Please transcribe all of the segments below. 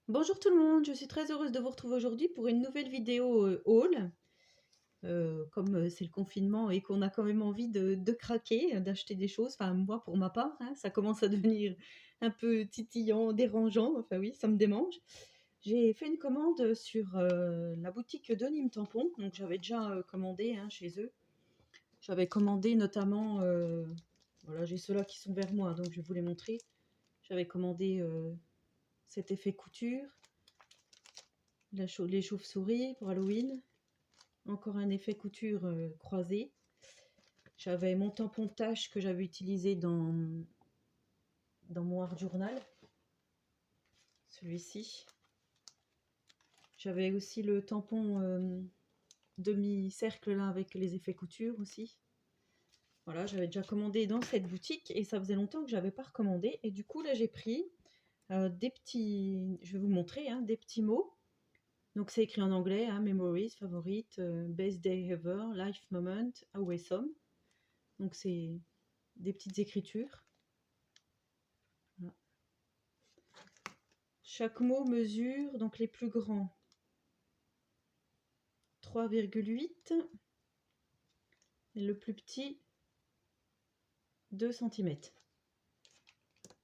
Bonjour tout le monde, je suis très heureuse de vous retrouver aujourd'hui pour une nouvelle vidéo haul. Comme c'est le confinement et qu'on a quand même envie de craquer, d'acheter des choses, enfin moi pour ma part, hein, ça commence à devenir un peu titillant, dérangeant, enfin oui, ça me démange. J'ai fait une commande sur la boutique de Nîmes Tampon, donc j'avais déjà commandé hein, chez eux. J'avais commandé notamment, voilà, j'ai ceux-là qui sont vers moi, donc je vais vous les montrer. J'avais commandé cet effet couture. Les chauves-souris pour Halloween. Encore un effet couture croisé. J'avais mon tampon tache que j'avais utilisé dans mon art journal. Celui-ci. J'avais aussi le tampon demi-cercle là avec les effets couture aussi. Voilà, j'avais déjà commandé dans cette boutique et ça faisait longtemps que j'avais pas recommandé. Et du coup là j'ai pris des petits, je vais vous montrer, hein, des petits mots. Donc c'est écrit en anglais, hein, memories, favorite, best day ever, life moment, awesome. Donc c'est des petites écritures. Voilà. Chaque mot mesure, donc les plus grands 3,8 et le plus petit 2 cm.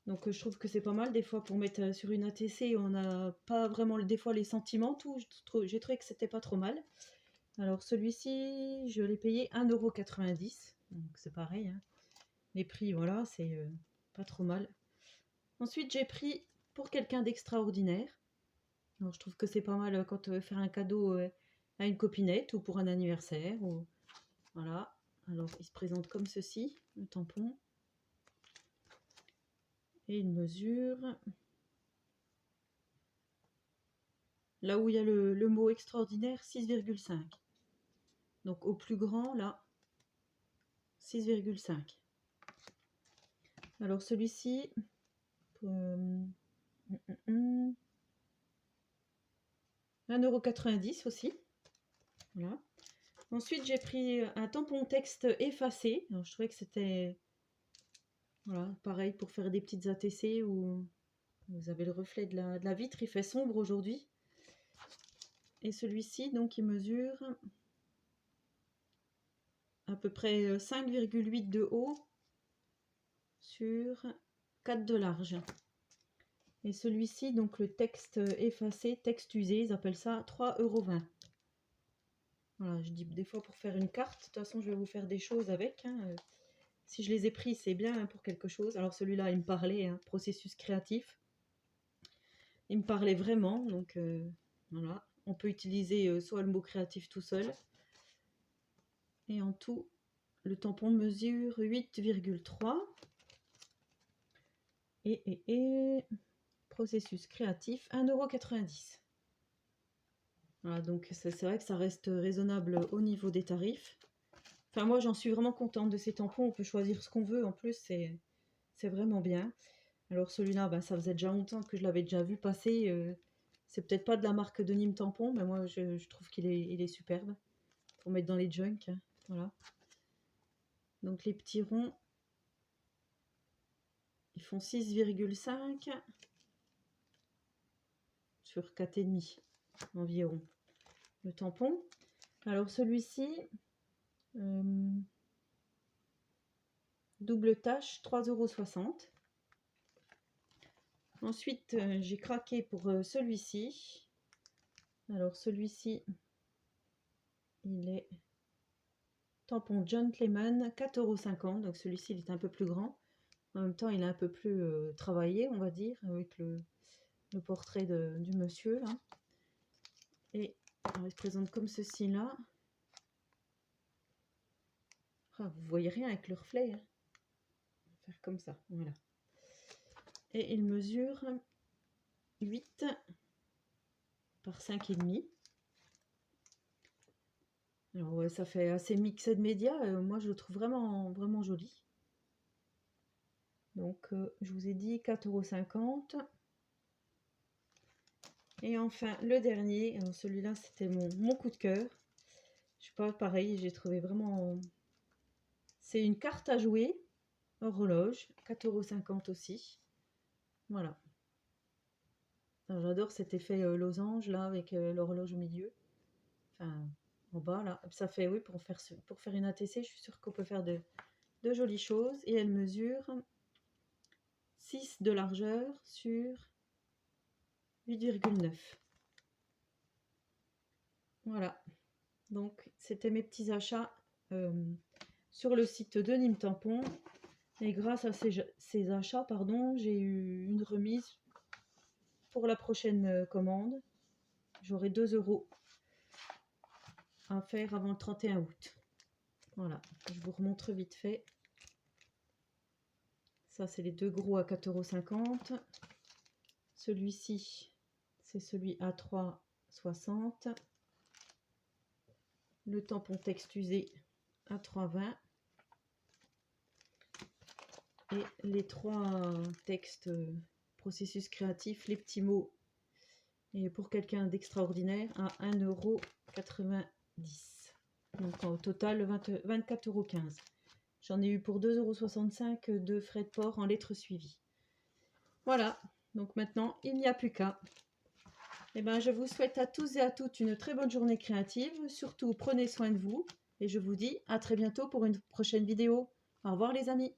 Donc je trouve que c'est pas mal des fois pour mettre sur une ATC, on n'a pas vraiment des fois les sentiments, tout. J'ai trouvé que c'était pas trop mal. Alors celui-ci, je l'ai payé 1,90 €, donc c'est pareil, hein. Les prix, voilà, c'est pas trop mal. Ensuite, j'ai pris pour quelqu'un d'extraordinaire. Alors, je trouve que c'est pas mal quand on veut faire un cadeau à une copinette ou pour un anniversaire. Ou... Voilà. Alors, il se présente comme ceci, le tampon. Et il mesure... Là où il y a le mot extraordinaire, 6,5. Donc, au plus grand, là, 6,5. Alors, celui-ci... 1,90 € aussi. Voilà. Ensuite, j'ai pris un tampon texte effacé. Alors, je trouvais que c'était voilà, pareil pour faire des petites ATC où vous avez le reflet de la vitre. Il fait sombre aujourd'hui. Et celui-ci, donc, il mesure à peu près 5,8 de haut sur 4 de large. Et celui-ci, donc le texte effacé, texte usé, ils appellent ça 3,20 €. Voilà, je dis des fois pour faire une carte. De toute façon, je vais vous faire des choses avec. Hein. Si je les ai pris, c'est bien hein, pour quelque chose. Alors celui-là, il me parlait, hein, processus créatif. Il me parlait vraiment. Donc voilà, on peut utiliser soit le mot créatif tout seul. Et en tout, le tampon mesure 8,3. Et processus créatif, 1,90 €. Voilà, donc c'est vrai que ça reste raisonnable au niveau des tarifs. Enfin, moi, j'en suis vraiment contente de ces tampons. On peut choisir ce qu'on veut. En plus, c'est vraiment bien. Alors celui-là, bah, ça faisait déjà longtemps que je l'avais déjà vu passer. C'est peut-être pas de la marque de Nîmes Tampon, mais moi, je trouve il est superbe. Pour mettre dans les junks. Hein. Voilà. Donc les petits ronds, ils font 6,5 sur 4,5 environ. Le tampon. Alors celui-ci, double tâche, 3,60 €. Ensuite, j'ai craqué pour celui-ci. Alors celui-ci, il est tampon Gentleman, 4,50 €. Donc celui-ci, il est un peu plus grand. En même temps, il est un peu plus travaillé, on va dire, avec le portrait du monsieur, là. Et alors, il se présente comme ceci, là. Ah, vous voyez rien avec le reflet. Hein. On va faire comme ça, voilà. Et il mesure 8 par 5,5. Alors ouais, ça fait assez mixed média. Moi, je le trouve vraiment, vraiment joli. Donc, je vous ai dit 4,50 €. Et enfin, le dernier. Celui-là, c'était mon coup de cœur. Je sais pas, pareil, j'ai trouvé vraiment... C'est une carte à jouer, horloge, 4,50 € aussi. Voilà. J'adore cet effet losange là avec l'horloge au milieu. Enfin, en bas là. Ça fait, oui, pour faire une ATC, je suis sûre qu'on peut faire de jolies choses. Et elle mesure 6 de largeur sur 8,9. Voilà. Donc, c'était mes petits achats sur le site de Nîmes Tampon. Et grâce à ces achats, pardon, j'ai eu une remise pour la prochaine commande. J'aurai 2 € à faire avant le 31 août. Voilà, je vous remontre vite fait. Ça, c'est les 2 gros à 4,50 €. Celui-ci, c'est celui à 3,60 €. Le tampon texte usé à 3,20 €. Et les 3 textes processus créatif, les petits mots, et pour quelqu'un d'extraordinaire, à 1,90 €. Donc au total 24,15 €. J'en ai eu pour 2,65 € de frais de port en lettres suivies. Voilà, donc maintenant il n'y a plus qu'à. Eh ben, je vous souhaite à tous et à toutes une très bonne journée créative. Surtout, prenez soin de vous. Et je vous dis à très bientôt pour une prochaine vidéo. Au revoir les amis.